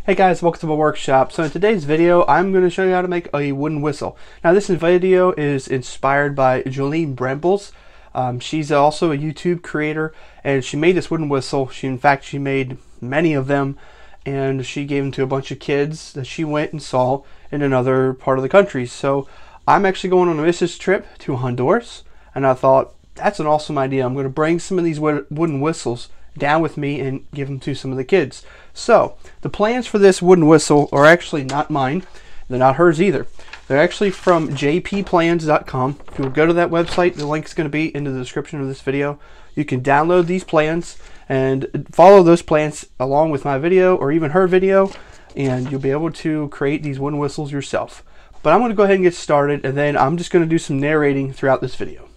Hey guys, welcome to my workshop. So in today's video, I'm going to show you how to make a wooden whistle. Now this video is inspired by Jolene Brembels. She's also a YouTube creator, and she made this wooden whistle. She made many of them, and she gave them to a bunch of kids that she went and saw in another part of the country. So I'm actually going on a business trip to Honduras, and I thought that's an awesome idea. I'm going to bring some of these wooden whistles down with me and give them to some of the kids. So the plans for this wooden whistle are actually not mine. They're not hers either. They're actually from jpplans.com. If you'll go to that website, the link's going to be in the description of this video. You can download these plans and follow those plans along with my video or even her video, and you'll be able to create these wooden whistles yourself. But I'm going to go ahead and get started, and then I'm just going to do some narrating throughout this video.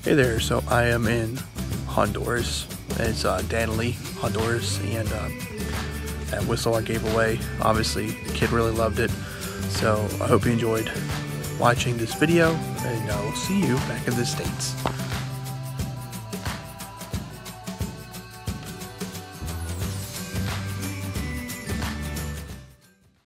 Hey there, so I am in Honduras. It's Danley, Honduras, and that whistle I gave away, obviously the kid really loved it. So I hope you enjoyed watching this video, and I will see you back in the States.